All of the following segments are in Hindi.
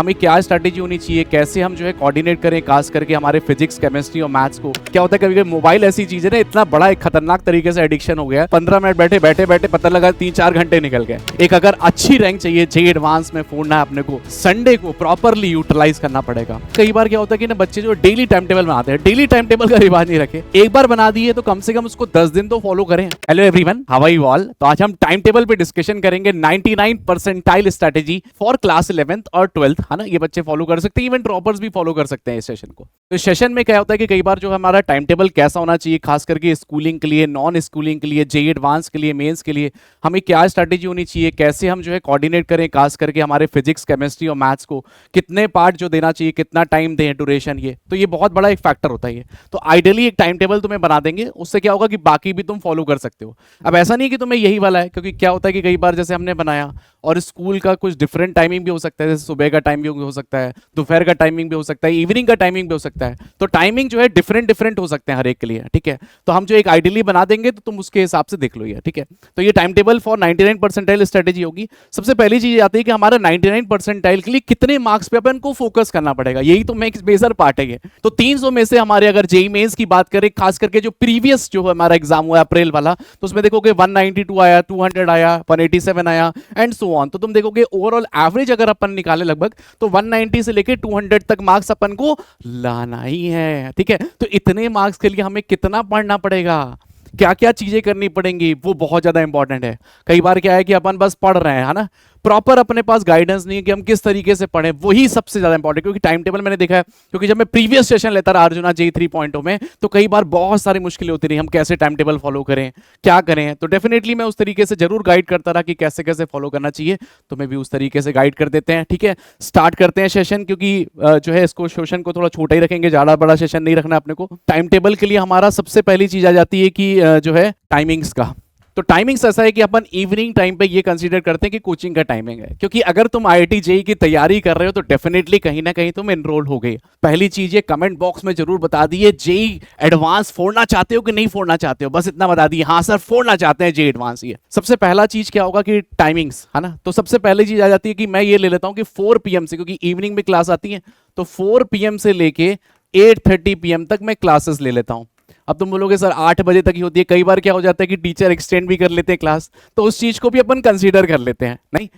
हमें क्या स्ट्रैटेजी होनी चाहिए, कैसे हम जो है कोऑर्डिनेट करें खास करके हमारे फिजिक्स, केमिस्ट्री और मैथ्स को। क्या होता है कभी कभी मोबाइल ऐसी चीज है ना, इतना बड़ा एक खतरनाक तरीके से एडिक्शन हो गया है, 15 मिनट बैठे बैठे बैठे पता लगा 3-4 घंटे निकल गए। एक अगर अच्छी रैंक चाहिए, जेईई एडवांस में फोड़ना है अपने को, संडे को प्रॉपरली यूटिलाइज करना पड़ेगा। कई बार क्या होता है कि ना बच्चे जो डेली टाइम टेबल बनाते हैं, डेली टाइम टेबल का रिवाज नहीं रखे, एक बार बना दिए तो कम से कम उसको 10 दिन तो फॉलो करें। Hello everyone, how are you all. तो आज हम टाइम टेबल पे डिस्कशन करेंगे 99 percentile strategy for class 11th और 12th, है ना। ये बच्चे फॉलो कर सकते हैं, इवन ड्रॉपर्स भी फॉलो कर सकते हैं इस सेशन को। तो इस सेशन में क्या होता है कि कई बार जो हमारा टाइम टेबल कैसा होना चाहिए, खास करके स्कूलिंग के लिए, नॉन स्कूलिंग के लिए, जेईई एडवांस के लिए, मेंस के लिए, हमें क्या स्ट्रैटेजी होनी चाहिए, कैसे हम जो है कोऑर्डिनेट करें खास करके हमारे फिजिक्स, केमिस्ट्री और मैथ्स को, कितने पार्ट जो देना चाहिए, कितना टाइम दें, ड्यूरेशन, ये बहुत बड़ा एक फैक्टर होता है। तो आइडियली एक टाइम टेबल तुम्हें बना देंगे, उससे क्या होगा कि बाकी भी तुम फॉलो कर सकते हो। अब ऐसा नहीं कि तुम्हें यही वाला है, क्योंकि क्या होता है कि कई बार जैसे हमने बनाया और स्कूल का कुछ डिफरेंट टाइमिंग भी हो सकता है, जैसे सुबह का टाइमिंग भी हो सकता है, दोपहर का टाइमिंग भी हो सकता है, इवनिंग का टाइमिंग भी हो सकता है। तो टाइमिंग जो है डिफरेंट हो सकते हैं हर एक के लिए, ठीक है। तो हम जो एक आइडियली बना देंगे तो तुम उसके हिसाब से देख लो ये, ठीक है। तो ये time table for 99 percentile strategy होगी। सबसे पहली चीज आती है कि हमारा 99 परसेंटाइल के लिए कितने मार्क्स पे अपन को फोकस करना पड़ेगा, यही तो मेजर पार्ट है ये। तो 300 में से हमारे अगर जेईई मेंस की बात करें, खास करके जो प्रीवियस जो हमारा एग्जाम हुआ अप्रैल वाला, तो उसमें देखोगे 192 आया, 200 आया, 187 आया एंड सो ऑन। तो तुम देखोगे ओवरऑल एवरेज अगर अपन निकाले लगभग, तो 190 से लेके 200 तक मार्क्स अपन को लाना ही है, ठीक है। तो इतने मार्क्स के लिए हमें कितना पढ़ना पड़ेगा, क्या क्या चीजें करनी पड़ेंगी, वो बहुत ज्यादा इंपॉर्टेंट है। कई बार क्या है कि अपन बस पढ़ रहे हैं, है ना, प्रॉपर अपने पास गाइडेंस नहीं है कि हम किस तरीके से पढ़ें, वही सबसे ज्यादा इंपॉर्टेंट। क्योंकि टाइम टेबल मैंने देखा है, क्योंकि जब मैं प्रीवियस सेशन लेता रहा अर्जुना जेईई 3.0 में, तो कई बार बहुत सारी मुश्किलें होती रही, हम कैसे टाइम टेबल फॉलो करें, क्या करें। तो डेफिनेटली मैं उस तरीके से जरूर गाइड करता रहा कि कैसे कैसे फॉलो करना चाहिए, तो मैं भी उस तरीके से गाइड कर देते हैं, ठीक है। स्टार्ट करते हैं सेशन, क्योंकि जो है इसको सेशन को थोड़ा छोटा ही रखेंगे, ज्यादा बड़ा सेशन नहीं रखना अपने को। टाइम टेबल के लिए हमारा सबसे पहली चीज आ जाती है कि जो है टाइमिंग्स का। तो टाइमिंग्स ऐसा है कि अपन इवनिंग टाइम पे ये कंसीडर करते हैं कि कोचिंग का टाइमिंग है, क्योंकि अगर तुम आईआईटी जेईई की तैयारी कर रहे हो तो डेफिनेटली कहीं ना कहीं तुम एनरोल हो गए। पहली चीज ये कमेंट बॉक्स में जरूर बता दिए, जेईई एडवांस फोड़ना चाहते हो कि नहीं फोड़ना चाहते हो, बस इतना बता दिए, हाँ सर फोड़ना चाहते हैं जेईई एडवांस। ये सबसे पहला चीज क्या होगा कि टाइमिंग्स, है ना। तो सबसे पहली चीज आ जाती है कि मैं ये ले लेता हूँ कि 4 PM से, क्योंकि इवनिंग में क्लास आती है, तो 4 PM से लेके 8:30 PM तक मैं क्लासेस ले लेता हूँ। अब तुम बोलोगे सर 8 बजे तक ही होती है, कई बार क्या हो जाता है कि टीचर एक्सटेंड भी कर लेते हैं क्लास, तो उस चीज को भी अपन कंसीडर कर लेते हैं। नहीं,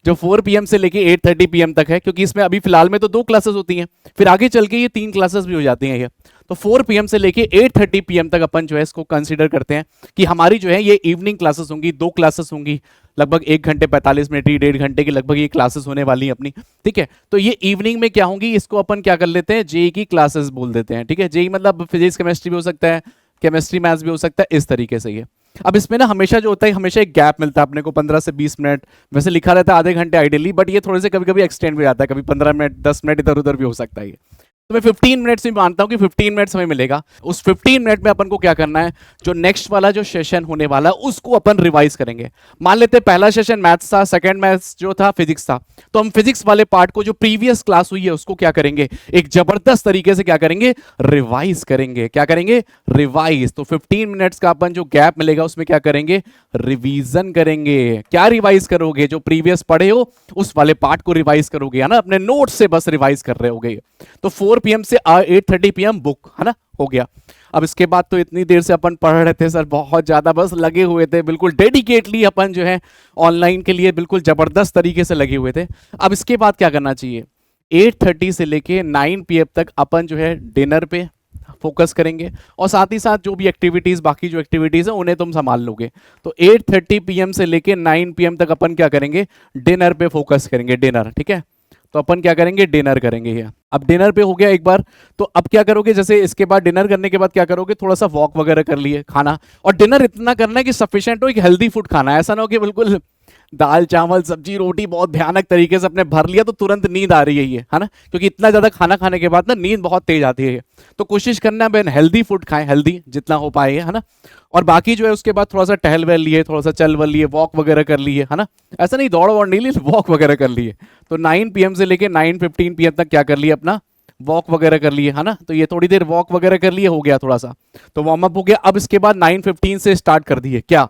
जो 4 PM से लेके 8:30 PM तक है, क्योंकि इसमें अभी फिलहाल में तो 2 क्लासेस होती हैं, फिर आगे चल के ये 3 क्लासेस भी हो जाती हैं ये। तो 4 PM से लेके 8:30 PM तक अपन जो है इसको कंसीडर करते हैं कि हमारी जो है ये इवनिंग क्लासेस होंगी, 2 क्लासेस होंगी, लगभग 1 घंटे 45 मिनट, 1.5 घंटे की लगभग ये क्लासेस होने वाली हैं अपनी, ठीक है। तो ये इवनिंग में क्या होंगी, इसको अपन क्या कर लेते हैं, जेईई की क्लासेस बोल देते हैं, ठीक है। जेईई मतलब फिजिक्स केमिस्ट्री भी हो सकता है, केमिस्ट्री मैथ्स भी हो सकता है, इस तरीके से ये। अब इसमें ना हमेशा जो होता है, हमेशा एक गैप मिलता है अपने को 15 से 20 मिनट, वैसे लिखा रहता है आधे घंटे आइडियली, बट ये थोड़े से कभी कभी एक्सटेंड भी जाता है, कभी 15 मिनट 10 मिनट इधर उधर भी हो सकता है ये। तो मैं 15 मिनट्स में मानता हूं कि 15 मिनट्स हमें मिलेगा। उस 15 मिनट में अपन को क्या करना है, जो नेक्स्ट वाला जो सेशन होने वाला है उसको अपन रिवाइज करेंगे। मान लेते हैं पहला सेशन मैथ्स था, सेकंड मैथ्स जो था फिजिक्स था, तो हम फिजिक्स वाले पार्ट को जो प्रीवियस क्लास हुई है उसको क्या करेंगे, एक जबरदस्त तरीके से क्या करेंगे, रिवाइज करेंगे। क्या करेंगे, रिवाइज। तो 15 मिनट्स का अपन जो गैप मिलेगा उसमें क्या करेंगे, रिवीजन करेंगे। क्या रिवाइज करोगे, जो प्रीवियस पढ़े हो उस वाले पार्ट को रिवाइज करोगे, है ना, अपने नोट्स से बस रिवाइज कर रहे होगे। तो 4 PM से 8:30 PM बुक, है ना, हो गया। अब इसके बाद तो इतनी देर से अपन पढ़ रहे थे सर, बहुत ज्यादा बस लगे हुए थे, बिल्कुल डेडिकेटली अपन जो है ऑनलाइन के लिए बिल्कुल जबरदस्त तरीके से लगे हुए थे। अब इसके बाद क्या करना चाहिए, 8:30 से लेके 9 PM तक अपन जो है डिनर पे फोकस करेंगे, और साथ ही साथ जो भी एक्टिविटीज, बाकी जो एक्टिविटीज है उन्हें तुम संभाल लोगे। तो 8:30 PM से लेके 9 PM तक अपन क्या करेंगे, डिनर पे फोकस करेंगे, डिनर, ठीक है। तो अपन क्या करेंगे, डिनर करेंगे ये। अब डिनर पे हो गया एक बार, तो अब क्या करोगे, जैसे इसके बाद डिनर करने के बाद क्या करोगे, थोड़ा सा वॉक वगैरह कर लिए, खाना, और डिनर इतना करना है कि सफिशिएंट हो, एक हेल्दी फूड खाना है, ऐसा ना हो कि बिल्कुल दाल चावल सब्जी रोटी बहुत भयानक तरीके से अपने भर लिया तो तुरंत नींद आ रही है ये, है ना, क्योंकि इतना ज्यादा खाना खाने के बाद ना नींद बहुत तेज आती है। तो कोशिश करना है हेल्दी फूड खाएं, हेल्दी जितना हो पाए, है ना। और बाकी जो है उसके बाद थोड़ा सा टहल वहल लिए, थोड़ा सा चल वल लिए, वॉक वगैरह कर लिए, है ना, ऐसा नहीं दौड़ वौड़ नहीं ली, वॉक वगैरह कर लिए। तो 9 PM से लेके 9:15 PM तक क्या कर लिए, अपना वॉक वगैरह कर लिए, है ना। तो ये थोड़ी देर वॉक वगैरह कर लिए, हो गया थोड़ा सा, तो वार्म अप हो गया। अब इसके बाद 9:15 से स्टार्ट कर दिए क्या,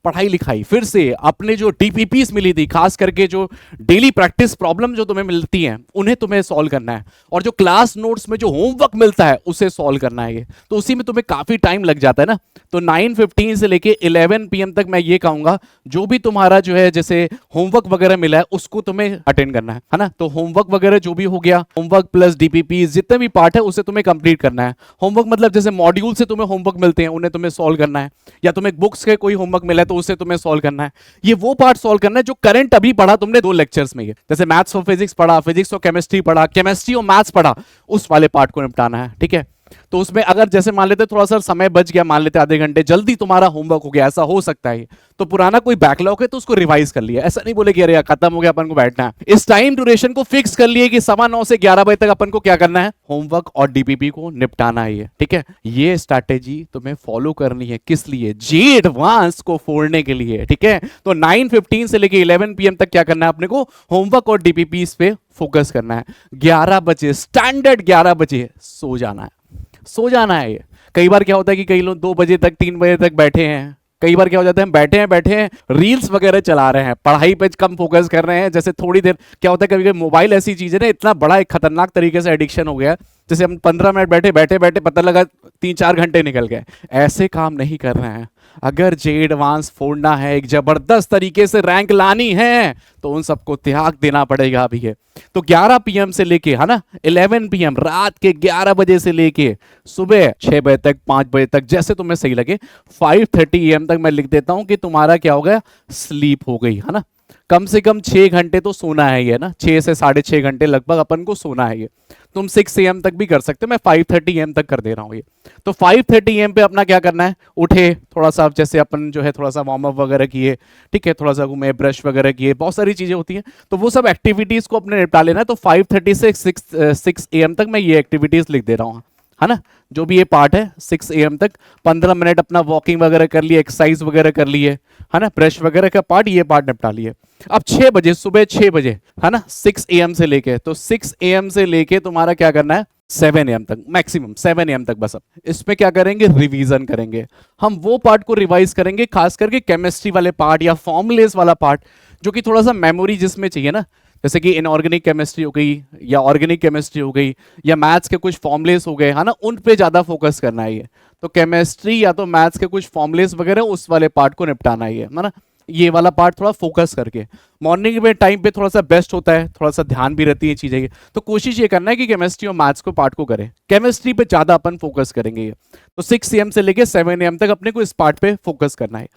पढ़ाई लिखाई, फिर से अपने जो डीपीपीस मिली थी, खास करके जो डेली प्रैक्टिस प्रॉब्लम जो तुम्हें मिलती हैं उन्हें तुम्हें सॉल्व करना है, और जो क्लास नोट्स में जो होमवर्क मिलता है उसे सॉल्व करना है। ये तो उसी में तुम्हें काफी टाइम लग जाता है ना। तो 9:15 से लेके 11 PM तक मैं ये कहूंगा जो भी तुम्हारा जो है जैसे होमवर्क वगैरह मिला है उसको तुम्हें अटेंड करना है ना। तो होमवर्क वगैरह जो भी हो गया, होमवर्क प्लस डीपीपी जितने भी पार्ट है उसे तुम्हें कंप्लीट करना है। होमवर्क मतलब जैसे मॉड्यूल से तुम्हें होमवर्क मिलते हैं उन्हें तुम्हें सॉल्व करना है, या तुम्हें बुक्स के कोई होमवर्क मिला है तो उसे तुम्हें सॉल्व करना है। ये वो पार्ट सॉल्व करना है जो करंट अभी पढ़ा तुमने 2 लेक्चर्स में, जैसे मैथ्स और फिजिक्स पढ़ा, फिजिक्स और केमिस्ट्री पढ़ा, केमिस्ट्री और मैथ्स पढ़ा, उस वाले पार्ट को निपटाना है। ठीक है, तो उसमें अगर जैसे मान लेते थोड़ा सा समय बच गया, मान लेते आधे घंटे जल्दी तुम्हारा होमवर्क हो गया, ऐसा हो सकता है, तो पुराना कोई बैकलॉग है तो उसको रिवाइज कर लिया। ऐसा नहीं बोले कि अरे यार खत्म हो गया अपन को बैठना है। इस टाइम ड्यूरेशन को फिक्स कर लिए कि 9:15 से 11 बजे तक अपन को क्या करना है, होमवर्क और डीपीपी को निपटाना है। ठीक है, ये स्ट्रैटेजी तुम्हें फॉलो करनी है, किस लिए, जी एडवांस को फोड़ने के लिए। ठीक है, तो 9:15 से लेके 11 PM तक क्या करना है अपने को, होमवर्क और डीपीपी पे फोकस करना है। 11 बजे स्टैंडर्ड 11 बजे सो जाना है, सो जाना है। ये कई बार क्या होता है कि कई लोग 2 बजे तक 3 बजे तक बैठे हैं, कई बार क्या हो जाता है बैठे हैं रील्स वगैरह चला रहे हैं, पढ़ाई पे कम फोकस कर रहे हैं। जैसे थोड़ी देर क्या होता है, कभी कभी मोबाइल ऐसी चीज है ना, इतना बड़ा एक खतरनाक तरीके से एडिक्शन हो गया, जैसे हम 15 मिनट बैठे पता लगा 3-4 घंटे निकल गए। ऐसे काम नहीं करना है। अगर जे एडवांस फोड़ना है, एक जबरदस्त तरीके से रैंक लानी है, तो उन सबको त्याग देना पड़ेगा अभी है। तो 11 PM से लेके है ना 11 PM, रात के 11 बजे से लेके सुबह 6 बजे तक, 5 बजे तक, जैसे तुम्हें सही लगे, 5:30 AM तक मैं लिख देता हूं कि तुम्हारा क्या हो गया, स्लीप हो गई है ना। कम से कम 6 घंटे तो सोना है ये ना, 6 से 6.5 घंटे लगभग अपन को सोना है। ये तुम 6 AM तक भी कर सकते हो, मैं 5:30 AM तक कर दे रहा हूँ ये। तो 5:30 AM पे अपना क्या करना है, उठे थोड़ा सा, जैसे अपन जो है थोड़ा सा वार्म अप वगैरह किए, ठीक है, थोड़ा सा घूमे, ब्रश वगैरह किए, बहुत सारी चीजें होती हैं, तो वो सब एक्टिविटीज को अपने निपटा लेना है। तो 5:30 से 6 AM तक मैं ये एक्टिविटीज लिख दे रहा हूँ, है ना। जो भी ये पार्ट है 6 AM तक 15 मिनट अपना वॉकिंग वगैरह कर लिए, एक्सरसाइज वगैरह कर लिए, है ना, ब्रश वगैरह का पार्ट, ये पार्ट निपटा लिए। अब 6 बजे, सुबह 6 बजे, है ना, 6 AM से लेके, तो 6 AM से लेके तुम्हारा क्या करना है 7 AM तक, मैक्सिमम 7 AM तक। बस अब इसमें क्या करेंगे, रिवीजन करेंगे। हम वो पार्ट को रिवाइज करेंगे, खास करके केमिस्ट्री वाले पार्ट या फॉर्मुलेस वाला पार्ट, जो कि थोड़ा सा मेमोरी जिसमें चाहिए ना, जैसे कि इनऑर्गेनिक केमिस्ट्री हो गई या ऑर्गेनिक केमिस्ट्री हो गई या मैथ्स के कुछ फॉर्मुलेस हो गए, है ना, उन पे ज्यादा फोकस करना है ये। तो केमिस्ट्री या तो मैथ्स के कुछ फॉर्मुलेस वगैरह उस वाले पार्ट को निपटाना है ना, ये वाला पार्ट थोड़ा फोकस करके। मॉर्निंग में टाइम पे थोड़ा सा बेस्ट होता है, थोड़ा सा ध्यान भी रहती है चीजें, तो कोशिश ये करना है कि केमिस्ट्री और मैथ्स को पार्ट को करें, केमिस्ट्री पे ज्यादा अपन फोकस करेंगे ये। तो 6 AM से लेके 7 AM तक अपने को इस पार्ट पे फोकस करना है।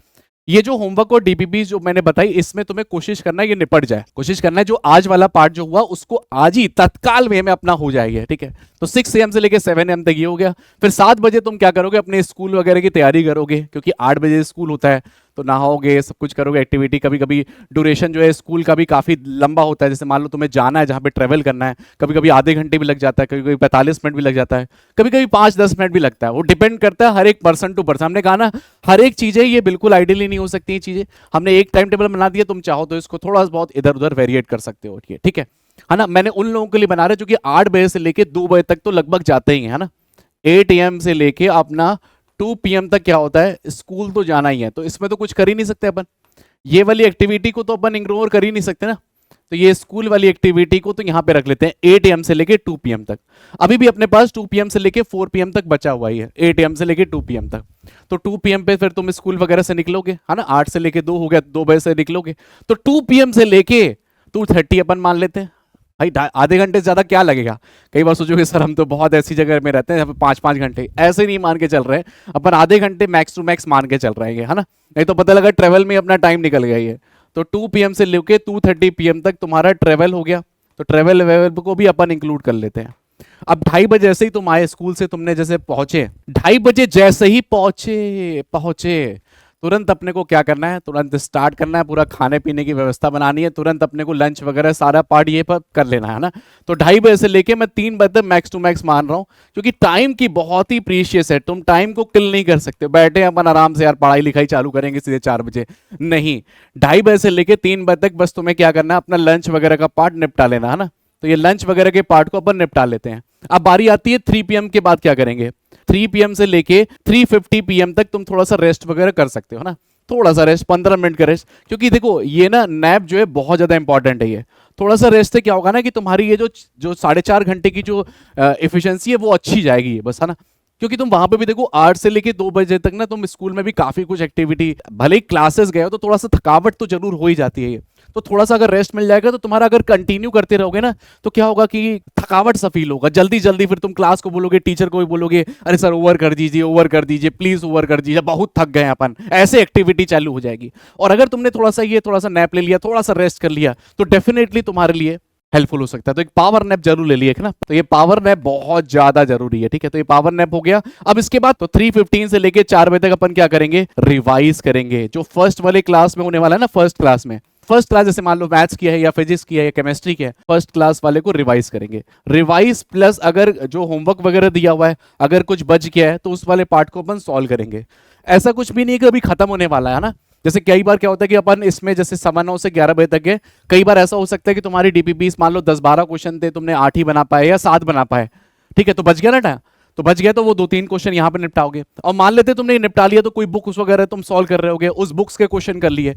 ये जो होमवर्क और डीपीपी जो मैंने बताई, इसमें तुम्हें कोशिश करना है ये निपट जाए, कोशिश करना है जो आज वाला पार्ट जो हुआ उसको आज ही तत्काल वे में अपना हो जाएगा। ठीक है, तो 6 AM से लेके 7 AM तक ये हो गया। फिर 7 बजे तुम क्या करोगे, अपने स्कूल वगैरह की तैयारी करोगे, क्योंकि 8 बजे स्कूल होता है, तो नहाओगे, सब कुछ करोगे, एक्टिविटी। कभी कभी ड्यूरेशन जो है स्कूल का भी काफी लंबा होता है, जैसे मान लो तुम्हें जाना है जहाँ पे ट्रेवल करना है, कभी कभी आधे घंटे भी लग जाता है, कभी कभी 45 मिनट भी लग जाता है, कभी कभी 5-10 मिनट भी लगता है। वो डिपेंड करता है हर एक पर्सन टू पर्सन। हमने कहा ना, हर एक चीजें ये बिल्कुल आइडियली नहीं हो सकती, चीजें हमने एक टाइम टेबल बना दिया, तुम चाहो तो इसको थोड़ा बहुत इधर उधर वेरिएट कर सकते हो। ठीक है ना। मैंने उन लोगों के लिए बना रहा जो कि 8 बजे से लेके 2 बजे तक तो लगभग जाते ही है ना। 8 AM से लेके अपना 2 PM तक क्या होता है, स्कूल तो जाना ही है, तो इसमें तो कुछ कर ही नहीं सकते अपन, ये वाली एक्टिविटी को तो अपन इग्नोर कर ही नहीं सकते ना। तो ये स्कूल वाली एक्टिविटी को तो यहां पे रख लेते हैं 8 AM से लेके 2 PM तक। अभी भी अपने पास 2 PM से लेके 4 PM तक बचा हुआ ही है, 8 AM से लेके 2 PM तक। तो 2 PM पे फिर तुम स्कूल वगैरह से निकलोगे, है ना, 8 से लेके 2 हो गया, 2 बजे से निकलोगे, तो 2 PM से लेके 2:30 अपन मान लेते हैं भाई, आधे घंटे से ज्यादा क्या लगेगा। कई बार सोचोगे सर हम तो बहुत ऐसी जगह में रहते हैं 5-5 घंटे, ऐसे नहीं मान के चल रहे हैं अपन, आधे घंटे मैक्स टू मैक्स मान के चल रहे हैं, है ना, नहीं तो पता लगा ट्रेवल में अपना टाइम निकल गया ये। तो 2 PM से लेके 2:30 PM तक तुम्हारा ट्रेवल हो गया, तो ट्रेवल को भी अपन इंक्लूड कर लेते हैं। अब 2:30 बजे जैसे ही तुम आए स्कूल से, तुमने जैसे पहुंचे, 2:30 बजे जैसे ही पहुंचे तुरंत अपने को क्या करना है, तुरंत स्टार्ट करना है, पूरा खाने पीने की व्यवस्था बनानी है, तुरंत अपने को लंच वगैरह सारा पार्ट ये पर कर लेना है ना। तो 2:30 बजे से लेके मैं 3 बजे तक मैक्स टू मैक्स मान रहा हूँ, क्योंकि टाइम की बहुत ही प्रीशियस है, तुम टाइम को किल नहीं कर सकते। बैठे अपन आराम से यार पढ़ाई लिखाई चालू करेंगे सीधे 4 बजे, नहीं, 2:30 बजे से लेके 3 बजे तक बस तुम्हें क्या करना है, अपना लंच वगैरह का पार्ट निपटा लेना है ना। तो ये लंच वगैरह के पार्ट को अपन निपटा लेते हैं। अब बारी आती है 3 PM के बाद क्या करेंगे, 3 PM से लेके 3:50 PM तक तुम थोड़ा सा रेस्ट वगैरह कर सकते हो ना। थोड़ा सा रेस्ट, 15 मिनट का रेस्ट, क्योंकि देखो ये ना नैप जो है बहुत ज्यादा इंपॉर्टेंट है। ये थोड़ा सा रेस्ट से क्या होगा ना कि तुम्हारी ये जो जो 4.5 घंटे की जो एफिशिएंसी है वो अच्छी जाएगी बस, है ना। क्योंकि तुम वहां पे भी देखो 8 से लेके 2 बजे तक ना तुम स्कूल में भी काफी कुछ एक्टिविटी, भले ही क्लासेस गए हो तो थोड़ा सा थकावट तो जरूर हो ही जाती है ये। तो थोड़ा सा अगर रेस्ट मिल जाएगा तो तुम्हारा अगर कंटिन्यू करते रहोगे ना तो क्या होगा कि थकावट सा फील होगा, जल्दी जल्दी फिर तुम क्लास को बोलोगे, टीचर को भी बोलोगे, अरे सर ओवर कर दीजिए, ओवर कर दीजिए, प्लीज ओवर कर दीजिए, बहुत थक गए अपन, ऐसे एक्टिविटी चालू हो जाएगी। और अगर तुमने थोड़ा सा नैप ले लिया, थोड़ा सा रेस्ट कर लिया, तो डेफिनेटली तुम्हारे लिए हेल्पफुल हो सकता है। तो एक पावर नैप जरूर ले लिए ना, तो ये पावर नैप बहुत ज्यादा जरूरी है, ठीक है। तो ये पावर नैप हो गया। अब इसके बाद तो 3:15 से लेके 4 बजे तक अपन क्या करेंगे, रिवाइज करेंगे। जो फर्स्ट वाले क्लास में होने वाला है ना, फर्स्ट क्लास में, फर्स्ट क्लास जैसे मान लो मैथ्स की है या फिजिक्स की है या केमिस्ट्री की है, फर्स्ट क्लास वाले को रिवाइज करेंगे। रिवाइज प्लस अगर जो होमवर्क वगैरह दिया हुआ है अगर कुछ बच गया है तो उस वाले पार्ट को अपन सॉल्व करेंगे। ऐसा कुछ भी नहीं है कि अभी खत्म होने वाला है ना। जैसे कई बार क्या होता है कि अपन इसमें जैसे 9 से 11 बजे तक है, कई बार ऐसा हो सकता है कि तुम्हारी डीपीपीस मान लो 10-12 क्वेश्चन थे, तुमने 8 ही बना पाए या 7 बना पाए, ठीक है, तो बच गया ना टाइम, तो बच गया तो वो 2-3 क्वेश्चन यहाँ पे निपटाओगे। और मान लेते तुमने निपटा लिया तो कोई बुक्स वगैरह तुम सॉल्व कर रहे होगे, उस बुक्स के क्वेश्चन कर लिए।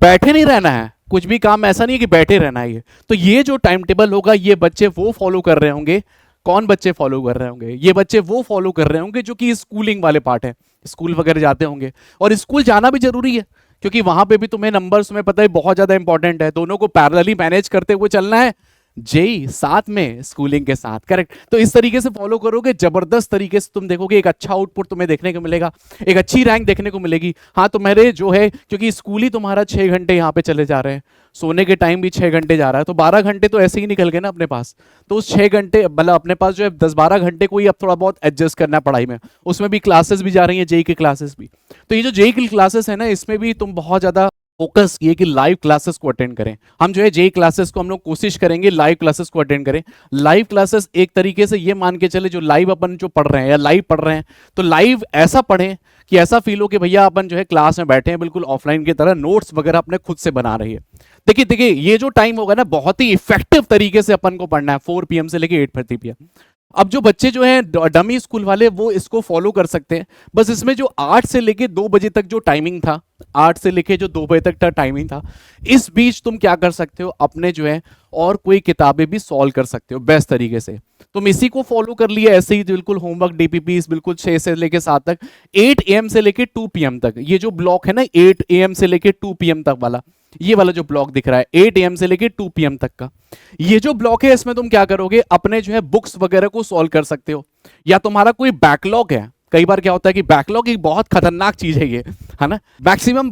बैठे नहीं रहना है, कुछ भी काम ऐसा नहीं है कि बैठे रहना है। ये तो ये जो टाइम टेबल होगा ये बच्चे वो फॉलो कर रहे होंगे। कौन बच्चे फॉलो कर रहे होंगे, ये बच्चे वो फॉलो कर रहे होंगे जो कि स्कूलिंग वाले पार्ट है, स्कूल वगैरह जाते होंगे। और स्कूल जाना भी जरूरी है क्योंकि वहां पे भी तुम्हें नंबर्स में पता है बहुत ज्यादा इंपॉर्टेंट है, दोनों को पैरेलली मैनेज करते हुए चलना है, जेई साथ में स्कूलिंग के साथ, करेक्ट। तो इस तरीके से फॉलो करोगे, जबरदस्त तरीके से तुम देखोगे एक अच्छा आउटपुट तुम्हें देखने को मिलेगा, एक अच्छी रैंक देखने को मिलेगी। हाँ तुम्हारे जो है, क्योंकि स्कूल ही तुम्हारा 6 घंटे यहाँ पे चले जा रहे हैं, सोने के टाइम भी 6 घंटे जा रहा है, तो 12 घंटे तो ऐसे ही निकल गए ना अपने पास। तो उस 6 घंटे मतलब अपने पास जो है 10-12 घंटे को ही अब थोड़ा बहुत एडजस्ट करना है पढ़ाई में। उसमें भी क्लासेस भी जा रही हैं, जेई की क्लासेस भी। तो ये जो जेई की क्लासेस है ना, इसमें भी तुम बहुत ज्यादा फोकस किए कि लाइव क्लासेस को अटेंड करें। हम जो है जेई क्लासेस को हम लोग कोशिश करेंगे लाइव क्लासेस को अटेंड करें। लाइव क्लासेस एक तरीके से ये मान के चले, जो लाइव अपन जो पढ़ रहे हैं या लाइव पढ़ रहे हैं तो लाइव ऐसा पढ़ें कि ऐसा फील हो कि भैया अपन जो है क्लास में बैठे हैं, बिल्कुल ऑफलाइन की तरह, नोट्स वगैरह अपने खुद से बना रही है। देखिए देखिए ये जो टाइम होगा ना बहुत ही इफेक्टिव तरीके से अपन को पढ़ना है, 4 PM से लेके 8:30 PM। अब जो बच्चे जो हैं डमी स्कूल वाले वो इसको फॉलो कर सकते हैं। बस इसमें जो 8 से लेके 2 बजे तक जो टाइमिंग था, 8 से लेके जो 2 बजे तक का टाइमिंग था, इस बीच तुम क्या कर सकते हो, अपने जो है और कोई किताबें भी सॉल्व कर सकते हो बेस्ट तरीके से। तुम इसी को फॉलो कर लिए ऐसे ही बिल्कुल होमवर्क डीपीपी बिल्कुल 6 से लेके 7 तक, 8 AM से लेके 2 PM तक, ये जो ब्लॉक है ना 8 AM से लेके 2 PM तक वाला, ये वाला जो ब्लॉक दिख रहा है 8 AM से लेके 2 PM तक का, ये जो ब्लॉक है इसमें तुम क्या करोगे, अपने जो है बुक्स वगैरह को सॉल्व कर सकते हो। या तुम्हारा कोई बैकलॉग है, कई बार क्या होता है कि बैकलॉग एक बहुत खतरनाक चीज है ये, है ना। मैक्सिमम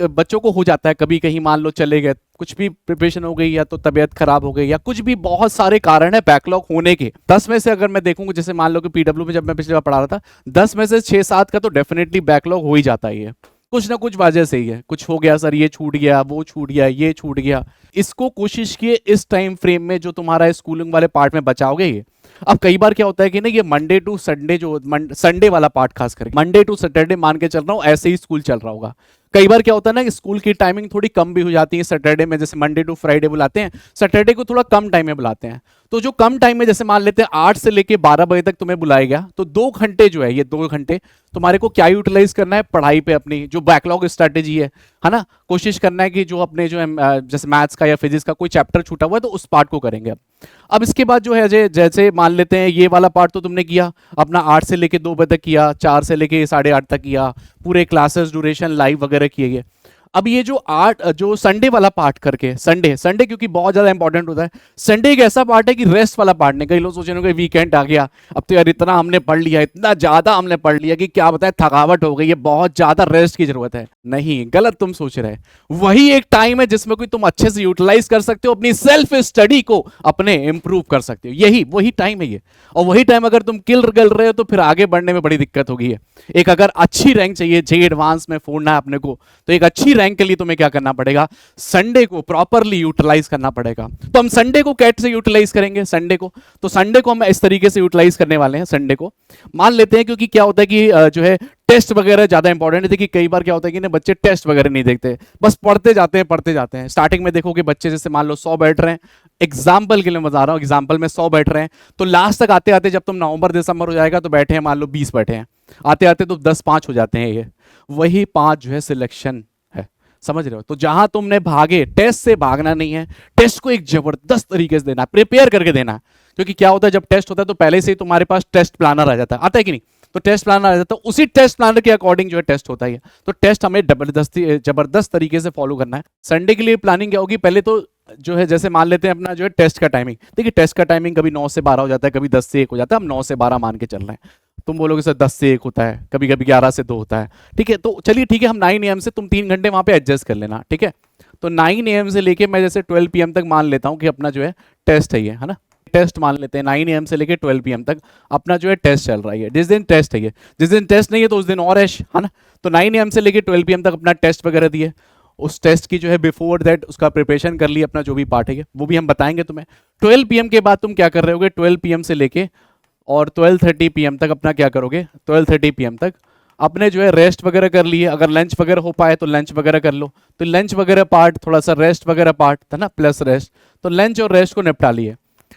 बच्चों को हो जाता है, कभी कहीं मान लो चले गए, कुछ भी प्रिपरेशन हो गई या तो तबीयत खराब हो गई या कुछ भी, बहुत सारे कारण है बैकलॉग होने के। 10 में से अगर मैं देखूंगा, जैसे मान लो कि पीडब्ल्यू में जब मैं पिछली बार पढ़ा रहा था, 10 में से 6-7 का तो डेफिनेटली बैकलॉग हो ही जाता है। ये कुछ ना कुछ वजह से ही है, कुछ हो गया सर, ये छूट गया, वो छूट गया, ये छूट गया। इसको कोशिश किए इस टाइम फ्रेम में जो तुम्हारा स्कूलिंग वाले पार्ट में बचाओगे ये। अब कई बार क्या होता है कि ना ये मंडे टू संडे जो संडे वाला पार्ट, खास करके मंडे टू सैटरडे मान के चल रहा हूँ, ऐसे ही स्कूल चल रहा होगा। कई बार क्या होता है ना कि स्कूल की टाइमिंग थोड़ी कम भी हो जाती है सैटरडे में, जैसे मंडे टू फ्राइडे बुलाते हैं, सैटरडे को थोड़ा कम टाइम में बुलाते हैं। तो जो कम टाइम में जैसे मान लेते हैं 8 से लेके 12 बजे तक तुम्हें बुलाया गया, तो 2 घंटे जो है, ये 2 घंटे तुम्हारे को क्या यूटिलाइज करना है, पढ़ाई पे अपनी जो बैकलॉग स्ट्रेटेजी है ना, कोशिश करना है कि जो अपने जो है जैसे मैथ्स का या फिजिक्स का कोई चैप्टर छूटा हुआ है तो उस पार्ट को करेंगे। अब इसके बाद जो है जैसे मान लेते हैं ये वाला पार्ट तो तुमने किया अपना 8 से लेके 2 बजे तक किया, 4 से लेके 8:30 तक किया, पूरे क्लासेस ड्यूरेशन लाइव वगैरह किए गए। अब ये जो संडे वाला पार्ट करके, संडे क्योंकि बहुत ज्यादा इंपॉर्टेंट होता है। संडे एक ऐसा पार्ट है कि रेस्ट वाला पार्ट नहीं। कई लोग सोच रहे हैं वीकेंड आ गया, अब तो यार इतना हमने पढ़ लिया, इतना ज्यादा हमने पढ़ लिया कि क्या बताए थकावट हो गई है, बहुत ज्यादा रेस्ट की जरूरत है। नहीं, गलत तुम सोच रहे। वही एक टाइम है जिसमें कोई तुम अच्छे से यूटिलाइज कर सकते हो, अपनी सेल्फ स्टडी को अपने इंप्रूव कर सकते हो। यही वही टाइम है ये। और वही टाइम अगर तुम किल गल रहे हो तो फिर आगे बढ़ने में बड़ी दिक्कत होगी। एक अगर अच्छी रैंक चाहिए, जेईई एडवांस में फोड़ना है अपने को, तो एक अच्छी रैंक के लिए तुम्हें क्या करना पड़ेगा, संडे को प्रॉपरली यूटिलाइज करना पड़ेगा। तो हम संडे को कैसे यूटिलाइज करेंगे, संडे को तो संडे को हम इस तरीके से यूटिलाइज करने वाले हैं। संडे को मान लेते हैं, क्योंकि क्या होता है कि जो है टेस्ट वगैरह ज्यादा इंपॉर्टेंट है। देखिए कई बार क्या होता है कि ना बच्चे टेस्ट वगैरह नहीं देखते, बस पढ़ते जाते हैं। स्टार्टिंग में देखोगे बच्चे जैसे मान लो 100 बैठ रहे हैं, एग्जाम्पल के लिए बता रहा हूं, एग्जाम्पल में 100 बैठ रहे हैं, तो लास्ट तक आते आते जब तुम नवंबर दिसंबर हो जाएगा तो बैठे हैं मान लो 20 बैठे हैं, आते आते तो 10-5 हो जाते हैं। ये वही 5 जो है सिलेक्शन समझ रहे हो? तो जहां तुमने भागे, टेस्ट से भागना नहीं है, टेस्ट को एक जबरदस्त तरीके से देना, प्रिपेयर करके देना है। क्योंकि क्या होता है जब टेस्ट होता है तो पहले से ही तुम्हारे पास टेस्ट प्लानर आ जाता है, आता है कि नहीं? तो टेस्ट प्लानर आ जाता है, उसी टेस्ट प्लानर के अकॉर्डिंग जो है टेस्ट होता ही है। तो टेस्ट हमें जबरदस्त तरीके से फॉलो करना है। संडे के लिए प्लानिंग क्या होगी, पहले तो जो है जैसे मान लेते हैं अपना जो है टेस्ट का टाइमिंग, देखिए टेस्ट का टाइमिंग कभी 9 से 12 हो जाता है, कभी 10 से 1 हो जाता है, हम 9 से 12 मान के चल रहे हैं। तुम बोलोगे सर 10 से 1 होता है, कभी कभी 11 से 2 होता है, ठीक है? तो चलिए ठीक है, हम 9 AM से तुम 3 घंटे वहां पे एडजस्ट कर लेना, ठीक है? तो 9 AM से लेके मैं जैसे 12 PM तक मान लेता हूँ कि अपना जो है टेस्ट है ना? टेस्ट मान लेते हैं 9 AM से लेके 12 PM तक अपना जो है टेस्ट चल रहा है। जिस दिन टेस्ट है, जिस दिन टेस्ट नहीं है तो उस दिन और ऐश, है ना? तो 9 AM से लेके 12 PM तक अपना टेस्ट वगैरह दिए, उस टेस्ट की जो है बिफोर दैट उसका प्रिपरेशन कर लिया, अपना जो भी पार्ट है वो भी हम बताएंगे तुम्हें। 12 PM के बाद तुम क्या कर रहे होगे, 12 PM से लेके और 12:30 PM तक अपना क्या करोगे, 12:30 PM तक अपने जो है रेस्ट वगैरह कर लिए, अगर लंच वगैरह हो पाए तो लंच वगैरह कर लो, तो लंच वगैरह पार्ट, थोड़ा सा रेस्ट वगैरह पार्ट था ना, प्लस रेस्ट, तो लंच और रेस्ट को निपटा लिए।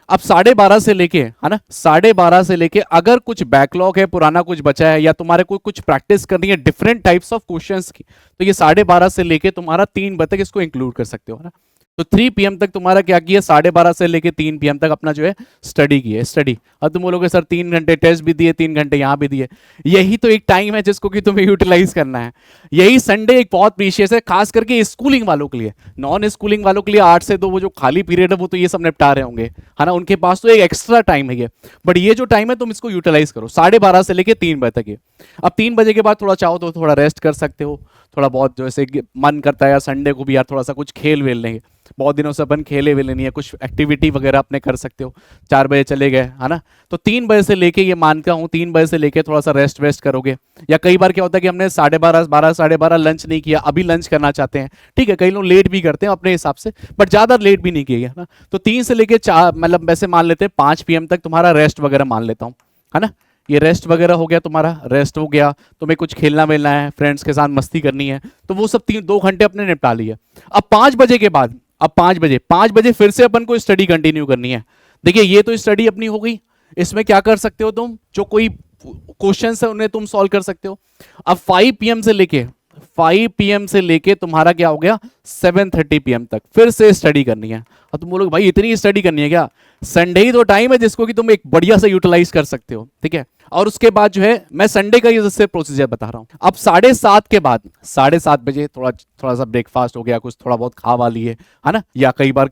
अब 12:30 से लेके, है ना, 12:30 से लेके अगर कुछ बैकलॉग है, पुराना कुछ बचा है, या तुम्हारे को कुछ प्रैक्टिस करनी है डिफरेंट टाइप्स ऑफ क्वेश्चंस की, तो ये 12:30 से लेके तुम्हारा 3 बजे तक इसको इंक्लूड कर सकते हो, है ना? तो 3 PM तक तुम्हारा क्या किया, 12:30 से लेके 3 PM तक अपना जो है स्टडी की है, स्टडी। अब तुम बोलोगे सर 3 घंटे टेस्ट भी दिए, 3 घंटे यहाँ भी दिए, यही तो एक टाइम है जिसको कि तुम्हें यूटिलाइज करना है। यही संडे एक बहुत प्रीशियस है, खास करके स्कूलिंग वालों के लिए। नॉन स्कूलिंग वालों के लिए 8 से 2 वो जो खाली पीरियड है वो तो ये सब निपटा रहे होंगे, है ना? उनके पास तो एक एक्स्ट्रा टाइम है ये, बट ये जो टाइम है तुम इसको यूटिलाइज करो 12:30 से लेके 3 बजे तक ये। अब 3 बजे के बाद थोड़ा चाहो तो थोड़ा रेस्ट कर सकते हो, थोड़ा बहुत जैसे मन करता है यार संडे को भी यार थोड़ा सा कुछ खेल वेल लेंगे, बहुत दिनों से अपन खेले वेले नहीं है, कुछ एक्टिविटी वगैरह अपने कर सकते हो। 4 बजे चले गए, है ना? तो 3 बजे से लेके ये मानता हूँ 3 बजे से लेके थोड़ा सा रेस्ट वेस्ट करोगे। या कई बार क्या होता है कि हमने 12:30 12 12:30 लंच नहीं किया, अभी लंच करना चाहते हैं, ठीक है? कई लोग लेट भी करते हैं अपने हिसाब से, बट ज़्यादा लेट भी नहीं किया, है ना? तो 3 से लेके 4 मतलब वैसे मान लेते हैं 5 PM तक तुम्हारा रेस्ट वगैरह मान लेता हूँ, है ना? ये रेस्ट वगैरह हो गया, तुम्हारा रेस्ट हो गया, तुम्हें कुछ खेलना मिलना है, फ्रेंड्स के साथ मस्ती करनी है, तो वो सब 2 घंटे अपने निपटा लिए। अब 5 बजे के बाद, अब 5 बजे फिर से अपन को स्टडी कंटिन्यू करनी है। देखिए ये तो स्टडी अपनी हो गई, इसमें क्या कर सकते हो तुम, जो कोई क्वेश्चन है उन्हें तुम सॉल्व कर सकते हो। अब 5 PM से लेके तुम्हारा क्या हो गया 7:30 PM तक फिर से स्टडी करनी है। और तुम बोलोगे भाई इतनी स्टडी करनी है क्या? संडे ही तो टाइम है जिसको कि तुम एक बढ़िया से यूटिलाइज कर सकते हो, ठीक है? और उसके बाद जो है मैं संडे का ये जैसे प्रोसीजर बता रहा हूँ। अब 7:30 के बाद 7:30 बजे थोड़ा सा ब्रेकफास्ट हो गया, कुछ थोड़ा बहुत खा वा लिए, है ना? या कई बार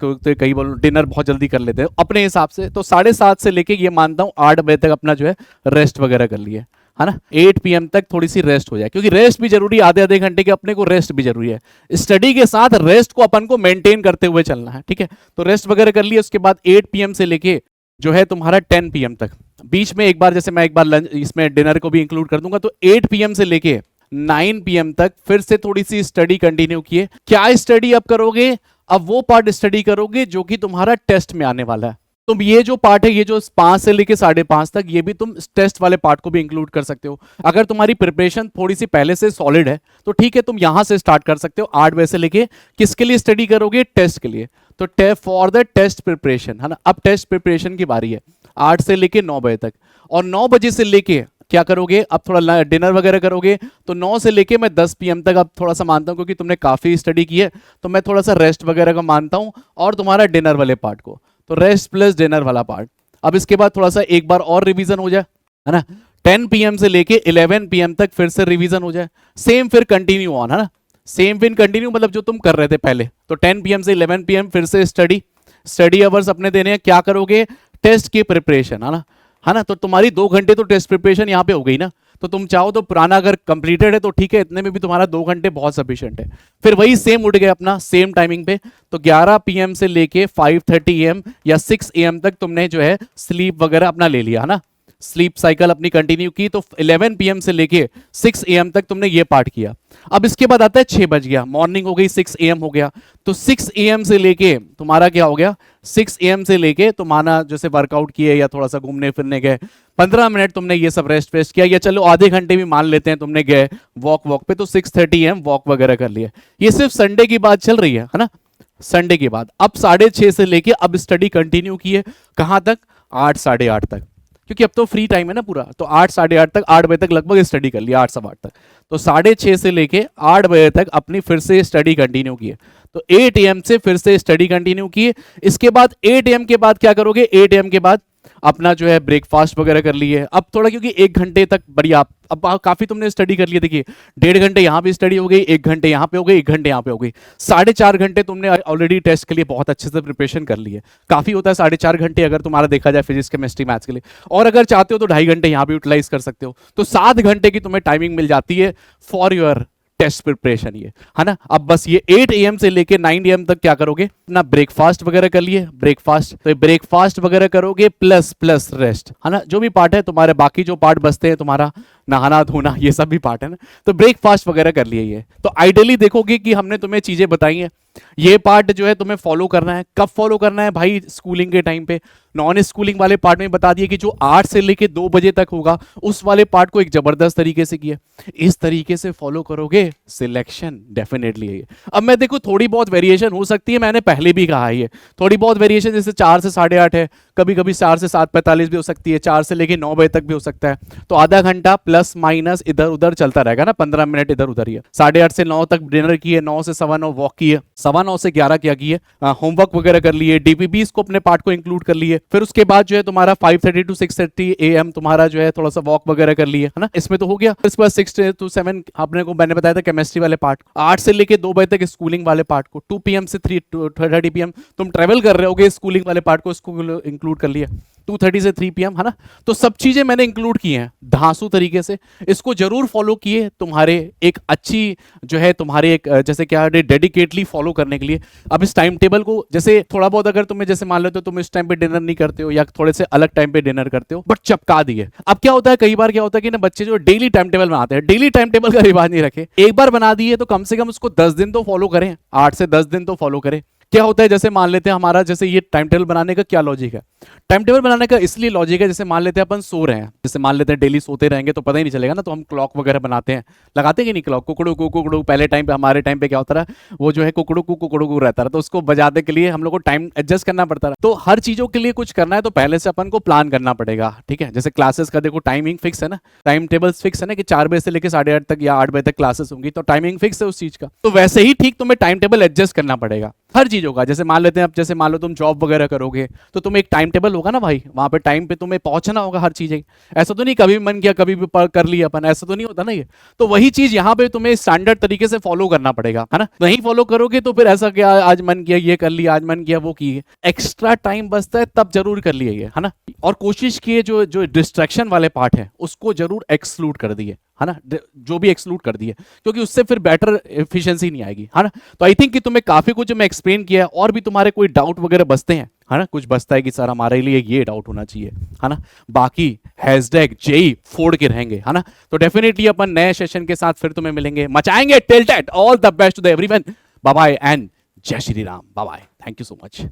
डिनर बहुत जल्दी कर लेते हैं अपने हिसाब से, तो 7:30 से लेके ये मानता हूँ 8 बजे तक अपना जो है रेस्ट वगैरह कर लिए, है ना? 8 PM तक थोड़ी सी रेस्ट हो जाए, क्योंकि रेस्ट भी जरूरी है, आधे घंटे के अपने को रेस्ट भी जरूरी है। स्टडी के साथ रेस्ट को अपन को मेंटेन करते हुए चलना है, ठीक है? तो रेस्ट वगैरह कर लिए, उसके बाद 8 PM से लेके जो है तुम्हारा 10 PM तक, बीच में एक बार जैसे मैं एक बार लंच इसमें डिनर को भी इंक्लूड कर दूंगा, तो 8 PM से लेके 9 PM तक फिर से थोड़ी सी स्टडी कंटिन्यू किए। क्या स्टडी अब करोगे? अब वो पार्ट स्टडी करोगे जो कि तुम्हारा टेस्ट में आने वाला है। तुम ये जो पार्ट है, ये जो 5 से लेके 5:30 तक, ये भी तुम टेस्ट वाले पार्ट को भी इंक्लूड कर सकते हो। अगर तुम्हारी प्रिपरेशन थोड़ी सी पहले से सॉलिड है तो ठीक है, तुम यहां से स्टार्ट कर सकते हो। 8 बजे से लेके किसके लिए स्टडी करोगे? टेस्ट के लिए। तो फॉर द टेस्ट प्रिपरेशन, है ना? अब टेस्ट प्रिपरेशन की बारी है 8 से लेके 9 बजे तक। और 9 बजे से लेके क्या करोगे? अब थोड़ा डिनर वगैरह करोगे, तो 9 से लेके मैं 10 PM तक अब थोड़ा सा मानता हूं, क्योंकि तुमने काफी स्टडी की है, तो मैं थोड़ा सा रेस्ट वगैरह का मानता हूं, और तुम्हारा डिनर वाले पार्ट को, तो रेस्ट प्लस डिनर वाला पार्ट। अब इसके बाद थोड़ा सा एक बार और रिवीजन हो जाए, है ना? 10 PM से लेके 11 PM तक फिर से रिवीजन हो जाए, सेम फिर कंटिन्यू ऑन, है ना? सेम फिर कंटिन्यू मतलब जो तुम कर रहे थे पहले। तो 10 PM से 11 PM फिर से स्टडी अवर्स अपने देने हैं। क्या करोगे? टेस्ट की प्रिपरेशन, है ना? तो तुम्हारी 2 घंटे तो टेस्ट प्रिपरेशन यहाँ पे हो गई ना। तो तुम चाहो तो पुराना अगर कंप्लीटेड है तो ठीक है, इतने में भी तुम्हारा 2 घंटे बहुत सफिशिएंट है। फिर वही सेम उठ गए अपना सेम टाइमिंग पे, तो 11 PM से लेके 5:30 AM या 6 AM तक तुमने जो है स्लीप वगैरह अपना ले लिया, है ना? स्लीप साइकिल अपनी कंटिन्यू की। तो 11 PM से लेके 6 AM तक तुमने ये पार्ट किया। अब इसके बाद आता है 6 बज गया, मॉर्निंग हो गई, 6 AM हो गया। तो 6 AM से लेके तुम्हारा क्या हो गया? 6 AM से लेके तुम्हारा जैसे वर्कआउट किए या थोड़ा सा घूमने फिरने गए, 15 मिनट तुमने ये सब रेस्ट वेस्ट किया, या चलो आधे घंटे भी मान लेते हैं तुमने गए वॉक पे, तो 6:30 AM वॉक वगैरह कर लिया। ये सिर्फ संडे की बात चल रही है ना? संडे के बाद अब 6:30 से लेके अब स्टडी कंटिन्यू की है, कहां तक? 8 8:30 तक। क्योंकि अब तो फ्री टाइम है ना पूरा, तो 8 साढ़े 8 तक, 8 बजे तक लगभग स्टडी कर लिया, 8 सवा 8 तक, तो 6:30 से लेके 8 बजे तक अपनी फिर से स्टडी कंटिन्यू की है। तो 8 AM से फिर से स्टडी कंटिन्यू की है। इसके बाद 8 AM के बाद क्या करोगे, 8 AM के बाद अपना जो है ब्रेकफास्ट वगैरह कर लिए। अब थोड़ा क्योंकि 1 घंटे तक बढ़िया, अब काफी तुमने स्टडी कर लिया, देखिए 1.5 घंटे यहाँ पे स्टडी हो गई, 1 घंटे यहाँ पे हो गई, 1 घंटे यहाँ पे हो गई, 4.5 घंटे तुमने ऑलरेडी टेस्ट के लिए बहुत अच्छे से प्रिपरेशन कर ली है। काफी होता है 4.5 घंटे अगर तुम्हारा देखा जाए फिजिक्स केमिस्ट्री मैथ्स के लिए, और अगर चाहते हो तो 2.5 घंटे यहाँ पे यूटिलाइज कर सकते हो, तो 7 घंटे की तुम्हें टाइमिंग मिल जाती है फॉर योर टेस्ट प्रिपरेशन, ये है ना। अब बस ये 8 AM से लेके 9 AM तक क्या करोगे, अपना ब्रेकफास्ट वगैरह कर लिए, ब्रेकफास्ट, तो ब्रेकफास्ट वगैरह करोगे प्लस रेस्ट, है ना। जो भी पार्ट है तुम्हारे, बाकी जो पार्ट बचते हैं तुम्हारा नहाना धोना, ये सब भी पार्ट है ना, तो ब्रेकफास्ट वगैरह कर लिए। ये तो आइडियली देखोगे कि हमने तुम्हें चीजें बताई हैं, ये पार्ट जो है तुम्हें फॉलो करना है। कब फॉलो करना है भाई, स्कूलिंग के टाइम पे। नॉन स्कूलिंग वाले पार्ट में बता दिया कि जो 8 से लेके 2 बजे तक होगा, उस वाले पार्ट को एक जबरदस्त तरीके से किया, इस तरीके से फॉलो करोगे, सिलेक्शन डेफिनेटली है। अब मैं देखो थोड़ी बहुत वेरिएशन हो सकती है, मैंने पहले भी कहा है, थोड़ी बहुत वेरिएशन, जैसे 4 से 8:30 है, कभी कभी 4 से 7:45 भी हो सकती है, 4 से लेके 9 बजे तक भी हो सकता है, तो आधा घंटा प्लस माइनस इधर उधर चलता रहेगा ना, 15 मिनट इधर उधर ही है। 8:30 से 9 तक डिनर किए, 9 से 9:15 वॉक किए, 9:15 से 11 क्या किए, होमवर्क वगैरह कर लिए, डीपीपीस को अपने पार्ट को इंक्लूड कर लिए, फिर उसके बाद जो है तुम्हारा 5:30 to 6:30 AM तुम्हारा जो है थोड़ा सा वॉक वगैरह कर लिए, है ना, इसमें तो हो गया। इसके बाद 6 to 7 आपने को मैंने बताया था केमिस्ट्री वाले पार्ट, 8 से लेके 2 बजे तक स्कूलिंग वाले पार्ट को, 2 PM से 3:30 PM तुम ट्रेवल कर रहे होगे, स्कूलिंग वाले पार्ट को इसको इंक्लूड कर लिया, 2:30 से 3 PM, है ना। तो सब चीजें मैंने इंक्लूड की हैं धांसू तरीके से, इसको जरूर फॉलो किए, तुम्हारे एक अच्छी जो है तुम्हारे एक जैसे क्या डेडिकेटली फॉलो करने के लिए। अब इस टाइम टेबल को जैसे थोड़ा बहुत अगर तुम्हें जैसे मान लेते हो तुम इस टाइम पे डिनर नहीं करते हो या थोड़े से अलग टाइम पे डिनर करते हो, बट चपका दिए। अब क्या होता है, कई बार क्या होता है कि ना बच्चे जो डेली टाइम टेबल बनाते हैं, डेली टाइम टेबल का रिवाज नहीं रखे, एक बार बना दिए तो कम से कम उसको 10 दिन तो फॉलो करें, 8 से 10 दिन तो फॉलो करें। क्या होता है, जैसे मान लेते हैं हमारा जैसे ये टाइम टेबल बनाने का क्या लॉजिक है, टाइम टेबल बनाने का इसलिए लॉजिक है, जैसे मान लेते हैं अपन सो रहे हैं, जैसे मान लेते हैं डेली सोते रहेंगे तो पता ही नहीं चलेगा ना, तो हम क्लॉक वगैरह बनाते हैं, लगाते हैं कि नहीं क्लॉक, कुकड़ू पहले टाइम पे हमारे टाइम पे क्या होता रहा, वो जो है कुकड़ू रहता रहा, तो उसको बजाने के लिए हम लोग को टाइम एडजस्ट करना पड़ता रहा। तो हर चीजों के लिए कुछ करना है तो पहले से अपन को प्लान करना पड़ेगा, ठीक है। जैसे क्लासेस का देखो टाइमिंग फिक्स है ना, टाइम टेबल फिक्स है ना कि 4 बजे से लेकर 8:30 तक या 8 बजे तक क्लासेस होंगी, तो टाइमिंग फिक्स है उस चीज का, तो वैसे ही ठीक तुम्हें टाइम टेबल एडजस्ट करना पड़ेगा हर चीजों का। जैसे मान लेते हैं अब, जैसे मान लो तुम जॉब वगैरह करोगे तो तुम्हें एक टाइम टेबल होगा ना भाई, वहां पे टाइम पे तुम्हें पहुंचना होगा हर चीजें, ऐसा तो नहीं कभी भी मन किया कभी भी कर लिया अपन, ऐसा तो नहीं होता ना ये। तो वही चीज यहाँ पे तुम्हें स्टैंडर्ड तरीके से फॉलो करना पड़ेगा, है ना। नहीं फॉलो करोगे तो फिर ऐसा क्या, आज मन किया ये कर लिया, आज मन किया वो किए, एक्स्ट्रा टाइम बचता है तब जरूर कर लिए, है ना। और कोशिश किए जो डिस्ट्रैक्शन वाले पार्ट है उसको जरूर एक्सक्लूड कर दिए, है ना, जो भी एक्सक्लूड कर दिए, क्योंकि उससे फिर बेटर एफिशिएंसी नहीं आएगी, है ना। तो आई थिंक कि तुम्हें काफी कुछ मैं एक्सप्लेन किया है, और भी तुम्हारे कोई डाउट वगैरह बचते हैं, है ना, कुछ बचता है कि सर हमारे लिए ये डाउट होना चाहिए, है ना, बाकी हैशटैग जेई फोड़ के रहेंगे, है ना। तो डेफिनेटली अपन नए सेशन के साथ फिर तुम्हें मिलेंगे, मचाएंगे till that, all the best to the everyone, bye bye and जय Shri Ram, bye bye, thank you so much.